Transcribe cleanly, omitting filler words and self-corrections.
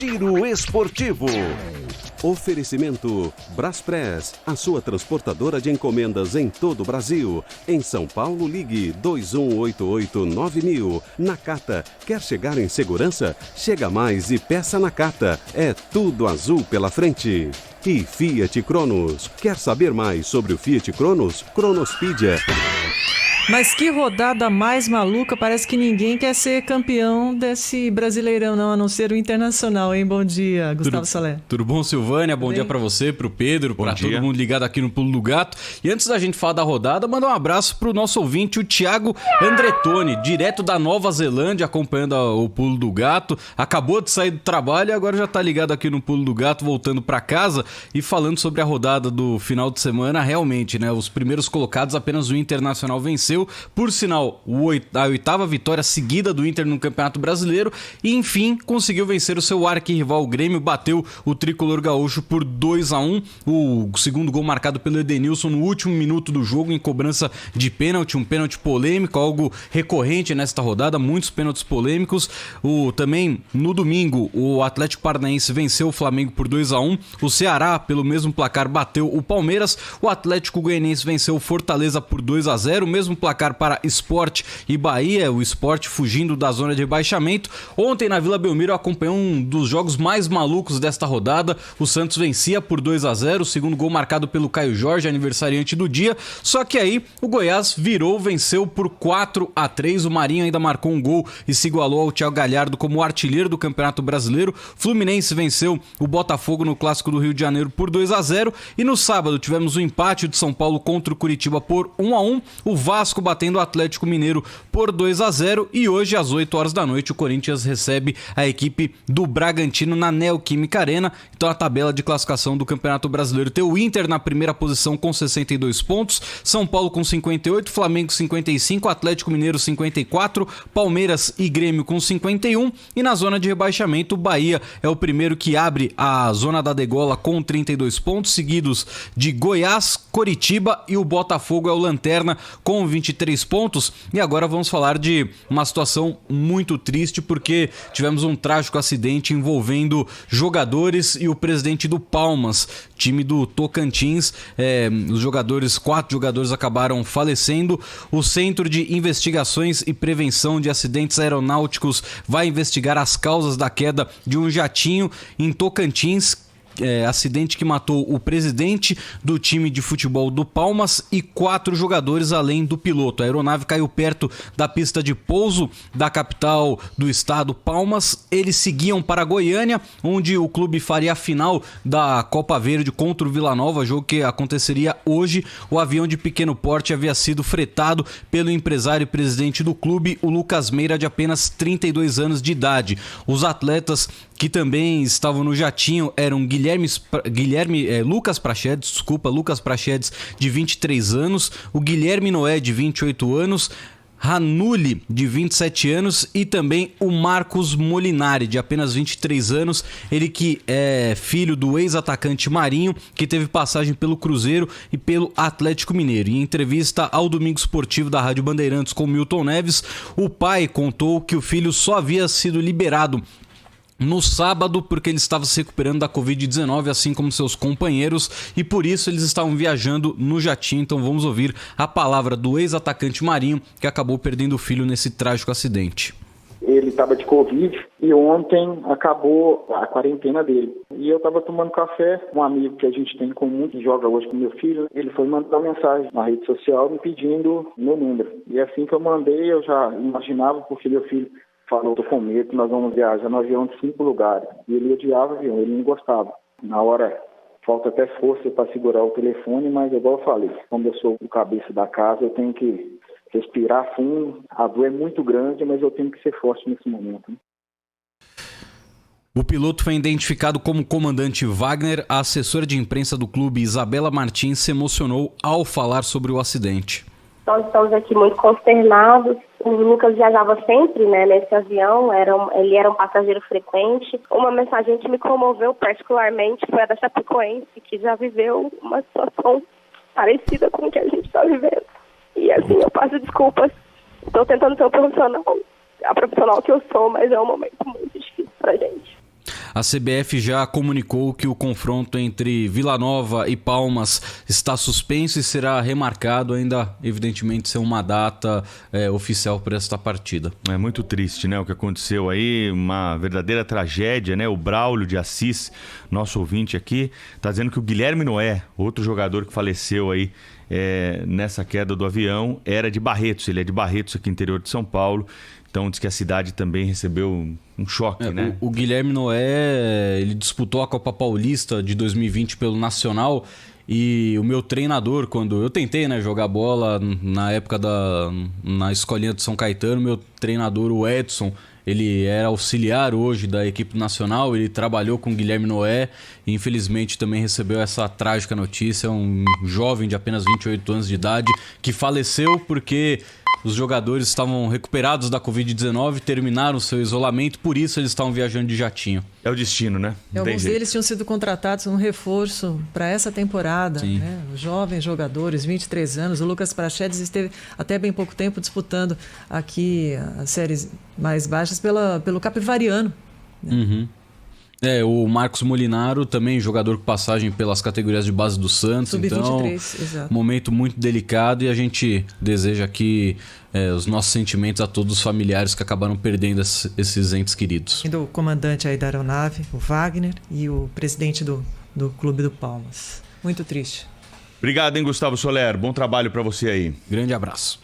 Giro Esportivo. Oferecimento Braspress, a sua transportadora de encomendas em todo o Brasil. Em São Paulo, ligue 2188-9000. Nakata, quer chegar em segurança? Chega mais e peça Nakata. É tudo azul pela frente. E Fiat Cronos. Quer saber mais sobre o Fiat Cronos? Cronospedia. Mas que rodada mais maluca, parece que ninguém quer ser campeão desse Brasileirão, não, a não ser o Internacional, hein? Bom dia, Gustavo Salé. Tudo bom, Silvânia? Bom dia pra você, pro Pedro, pra todo mundo ligado aqui no Pulo do Gato. E antes da gente falar da rodada, mandar um abraço pro nosso ouvinte, o Thiago Andretoni, direto da Nova Zelândia, acompanhando o Pulo do Gato. Acabou de sair do trabalho e agora já tá ligado aqui no Pulo do Gato, voltando pra casa e falando sobre a rodada do final de semana. Realmente, né? Os primeiros colocados, apenas o Internacional venceu. Por sinal, a 8ª vitória seguida do Inter no Campeonato Brasileiro e, enfim, conseguiu vencer o seu arquirrival, o Grêmio, bateu o tricolor gaúcho por 2-1. O segundo gol marcado pelo Edenilson no último minuto do jogo, em cobrança de pênalti, um pênalti polêmico, algo recorrente nesta rodada, muitos pênaltis polêmicos. Também, no domingo, o Atlético Paranaense venceu o Flamengo por 2-1. O Ceará, pelo mesmo placar, bateu o Palmeiras. O Atlético Goianiense venceu o Fortaleza por 2-0, mesmo placar para Sport e Bahia, o Sport fugindo da zona de rebaixamento. Ontem na Vila Belmiro eu acompanhei um dos jogos mais malucos desta rodada. O Santos vencia por 2-0, o segundo gol marcado pelo Caio Jorge, aniversariante do dia. Só que aí o Goiás virou, venceu por 4-3. O Marinho ainda marcou um gol e se igualou ao Thiago Galhardo como artilheiro do Campeonato Brasileiro. Fluminense venceu o Botafogo no Clássico do Rio de Janeiro por 2-0. E no sábado tivemos o empate de São Paulo contra o Curitiba por 1-1. O Vasco batendo o Atlético Mineiro por 2-0 e hoje às 8 horas da noite o Corinthians recebe a equipe do Bragantino na Neoquímica Arena. Então a tabela de classificação do Campeonato Brasileiro tem o Inter na primeira posição com 62 pontos, São Paulo com 58, Flamengo 55, Atlético Mineiro 54, Palmeiras e Grêmio com 51 e na zona de rebaixamento o Bahia é o primeiro que abre a zona da degola com 32 pontos, seguidos de Goiás, Coritiba e o Botafogo é o lanterna com 23 pontos. E agora vamos falar de uma situação muito triste porque tivemos um trágico acidente envolvendo jogadores e o presidente do Palmas, time do Tocantins. Os 4 jogadores acabaram falecendo. O Centro de Investigações e Prevenção de Acidentes Aeronáuticos vai investigar as causas da queda de um jatinho em Tocantins. Acidente que matou o presidente do time de futebol do Palmas e 4 jogadores além do piloto. A aeronave caiu perto da pista de pouso da capital do estado, Palmas. Eles seguiam para Goiânia, onde o clube faria a final da Copa Verde contra o Vila Nova, jogo que aconteceria hoje. O avião de pequeno porte havia sido fretado pelo empresário e presidente do clube, o Lucas Meira, de apenas 32 anos de idade. Os atletas que também estavam no jatinho eram Lucas Prachedes, de 23 anos, o Guilherme Noé, de 28 anos, Ranulli, de 27 anos, e também o Marcos Molinari, de apenas 23 anos, ele que é filho do ex-atacante Marinho, que teve passagem pelo Cruzeiro e pelo Atlético Mineiro. Em entrevista ao Domingo Esportivo da Rádio Bandeirantes com Milton Neves, o pai contou que o filho só havia sido liberado no sábado porque ele estava se recuperando da Covid-19, assim como seus companheiros, e por isso eles estavam viajando no jatinho. Então vamos ouvir a palavra do ex-atacante Marinho, que acabou perdendo o filho nesse trágico acidente. Ele estava de Covid e ontem acabou a quarentena dele. E eu estava tomando café, um amigo que a gente tem em comum, que joga hoje com meu filho, ele foi mandar uma mensagem na rede social me pedindo meu número. E assim que eu mandei, eu já imaginava, porque meu filho falou, tô com medo, nós vamos viajar no avião de 5 lugares. E ele odiava o avião, ele não gostava. Na hora, falta até força para segurar o telefone, mas igual eu falei, como eu sou o cabeça da casa, eu tenho que respirar fundo. A dor é muito grande, mas eu tenho que ser forte nesse momento. O piloto foi identificado como comandante Wagner. A assessora de imprensa do clube, Isabela Martins, se emocionou ao falar sobre o acidente. Nós estamos aqui muito consternados. O Lucas viajava sempre, né, nesse avião, ele era um passageiro frequente. Uma mensagem que me comoveu particularmente foi a da Chapecoense, que já viveu uma situação parecida com o que a gente está vivendo. E assim, eu peço desculpas, estou tentando ser a profissional que eu sou, mas é um momento muito difícil pra gente. A CBF já comunicou que o confronto entre Vila Nova e Palmas está suspenso e será remarcado, ainda evidentemente ser uma data oficial para esta partida. É muito triste, né, o que aconteceu aí, uma verdadeira tragédia, né? O Braulio de Assis, nosso ouvinte aqui, está dizendo que o Guilherme Noé, outro jogador que faleceu aí nessa queda do avião, era de Barretos. Ele é de Barretos, aqui no interior de São Paulo. Então diz que a cidade também recebeu um choque, né? O Guilherme Noé, ele disputou a Copa Paulista de 2020 pelo Nacional. E o meu treinador, quando eu tentei, né, jogar bola na época na escolinha de São Caetano, meu treinador, o Edson, ele era auxiliar hoje da equipe nacional, ele trabalhou com o Guilherme Noé e infelizmente também recebeu essa trágica notícia, um jovem de apenas 28 anos de idade que faleceu porque os jogadores estavam recuperados da Covid-19, terminaram seu isolamento, por isso eles estavam viajando de jatinho. É o destino, né? Alguns deles tinham sido contratados um reforço para essa temporada, né? Os jovens jogadores, 23 anos. O Lucas Prachedes esteve até bem pouco tempo disputando aqui as séries mais baixas pelo Capivariano. Né? Uhum. O Marcos Molinaro, também jogador com passagem pelas categorias de base do Santos. Sub-23, então, exato. Momento muito delicado e a gente deseja aqui os nossos sentimentos a todos os familiares que acabaram perdendo esses entes queridos. E do comandante aí da aeronave, o Wagner, e o presidente do Clube do Palmas. Muito triste. Obrigado, hein, Gustavo Soler. Bom trabalho para você aí. Grande abraço.